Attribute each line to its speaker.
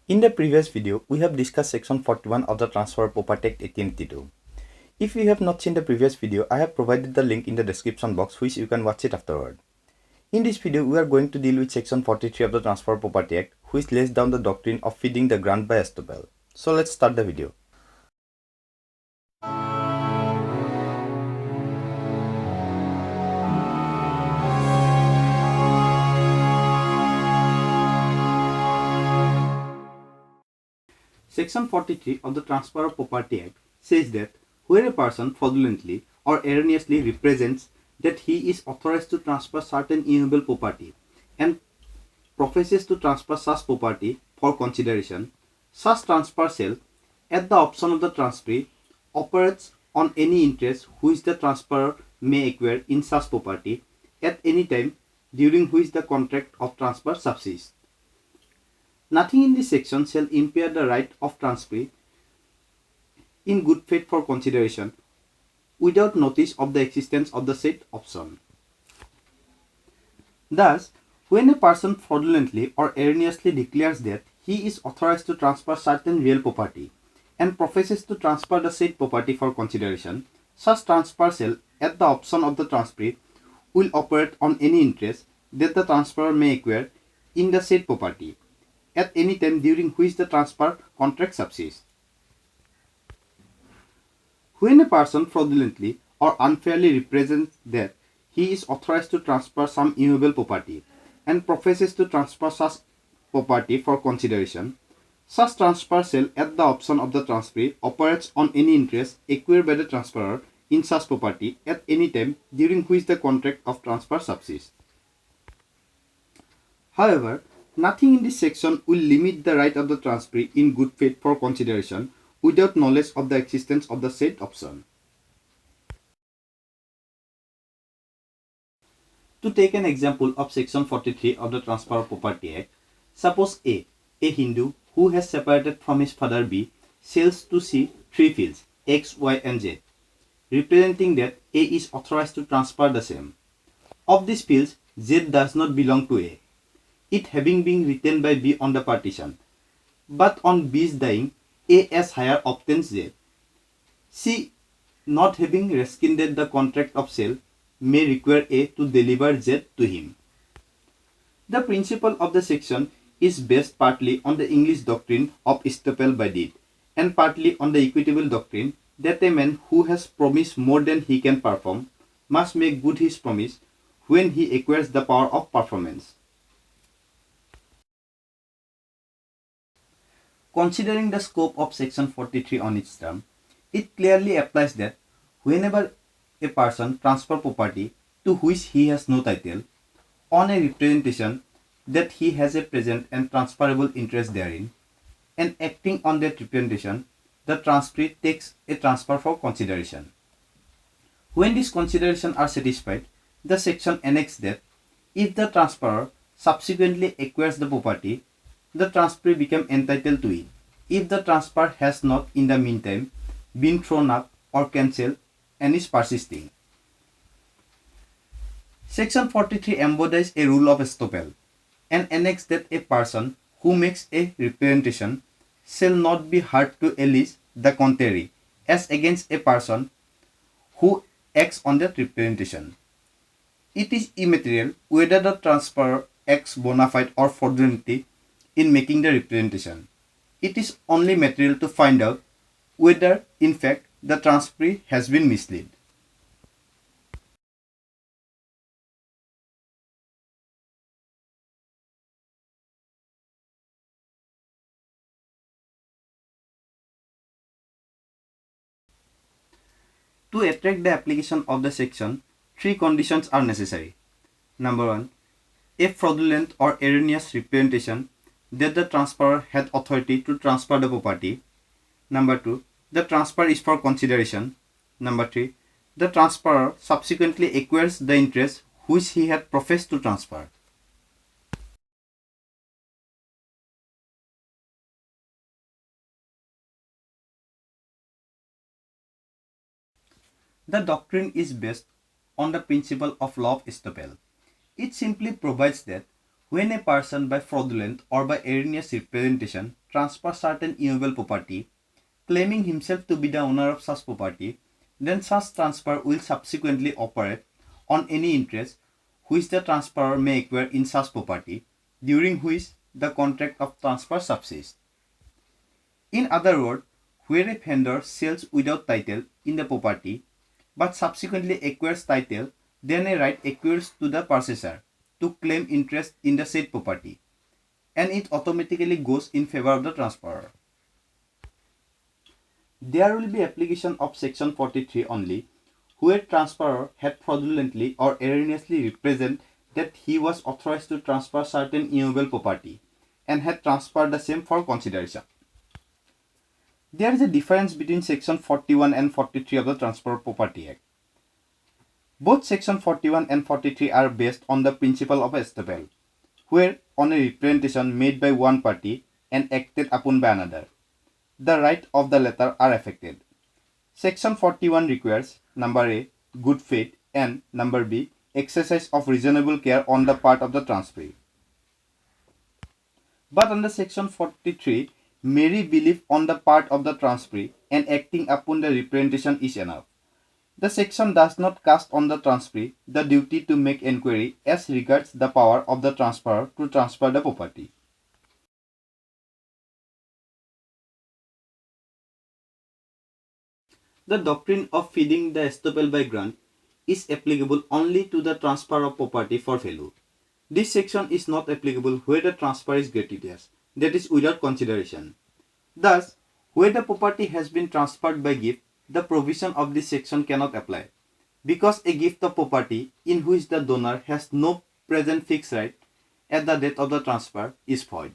Speaker 1: In the previous video, we have discussed section 41 of the Transfer of Prperty Act 1882. If you have not seen the previous video, I have provided the link in the description box which you can watch it afterward. In this video, we are going to deal with section 43 of the Transfer of Prperty Act which lays down the doctrine of feeding the grant by estoppel. So let's start the video. Section 43 of the Transfer of Prperty Act says that where a person fraudulently or erroneously represents that he is authorized to transfer certain immovable property and professes to transfer such property for consideration, such transfer shall, at the option of the transferee, operates on any interest which the transferor may acquire in such property at any time during which the contract of transfer subsists. Nothing in this section shall impair the right of transferee in good faith for consideration without notice of the existence of the said option. Thus, when a person fraudulently or erroneously declares that he is authorized to transfer certain real property and professes to transfer the said property for consideration, such transfer shall, at the option of the transferee, will operate on any interest that the transferor may acquire in the said property at any time during which the transfer contract subsists. When a person fraudulently or unfairly represents that he is authorized to transfer some immovable property and professes to transfer such property for consideration, such transfer shall, at the option of the transferee, operates on any interest acquired by the transferor in such property at any time during which the contract of transfer subsists. However, nothing in this section will limit the right of the transferee in good faith for consideration without knowledge of the existence of the said option. To take an example of section 43 of the Transfer of Prperty Act, suppose A Hindu who has separated from his father B, sells to C 3 fields X, Y and Z, representing that A is authorized to transfer the same. Of these fields, Z does not belong to A, it having been retained by B on the partition. But on B's dying, A as hire obtains Z. C, not having rescinded the contract of sale, may require A to deliver Z to him. The principle of the section is based partly on the English doctrine of estoppel by deed and partly on the equitable doctrine that a man who has promised more than he can perform must make good his promise when he acquires the power of performance. Considering the scope of section 43 on its term, it clearly applies that whenever a person transfers property to which he has no title on a representation that he has a present and transferable interest therein, and acting on that representation, the transferee takes a transfer for consideration. When these considerations are satisfied, the section annexes that if the transferor subsequently acquires the property, the transferee becomes entitled to it if the transfer has not in the meantime been thrown up or cancelled and is persisting. Section 43 embodies a rule of estoppel and annexes that a person who makes a representation shall not be heard to allege the contrary as against a person who acts on that representation. It is immaterial whether the transferor acts bona fide or fraudulently in making the representation. It is only material to find out whether, in fact, the transferee has been misled. To attract the application of the section, 3 conditions are necessary. Number 1. A fraudulent or erroneous representation that the transferor had authority to transfer the property. Number 2. The transfer is for consideration. Number 3. The transferor subsequently acquires the interest which he had professed to transfer. The doctrine is based on the principle of law of estoppel. It simply provides that when a person by fraudulent or by erroneous representation transfer certain immovable property, claiming himself to be the owner of such property, then such transfer will subsequently operate on any interest which the transferor may acquire in such property, during which the contract of transfer subsists. In other words, where a vendor sells without title in the property, but subsequently acquires title, then a right accrues to the purchaser to claim interest in the said property, and it automatically goes in favor of the transferor. There will be application of section 43 only where transferor had fraudulently or erroneously represented that he was authorized to transfer certain immovable property and had transferred the same for consideration. There is a difference between section 41 and 43 of the Transfer of Prperty Act. Both section 41 and 43 are based on the principle of estoppel, where on a representation made by one party and acted upon by another, the right of the latter are affected. Section 41 requires number A, good faith, and number B, exercise of reasonable care on the part of the transferee. But under section 43, mere belief on the part of the transferee and acting upon the representation is enough. The section does not cast on the transferee the duty to make enquiry as regards the power of the transferor to transfer the property. The doctrine of feeding the estoppel by grant is applicable only to the transfer of property for value. This section is not applicable where the transfer is gratuitous, that is without consideration. Thus, where the property has been transferred by gift, the provision of this section cannot apply, because a gift of property in which the donor has no present fixed right at the date of the transfer is void.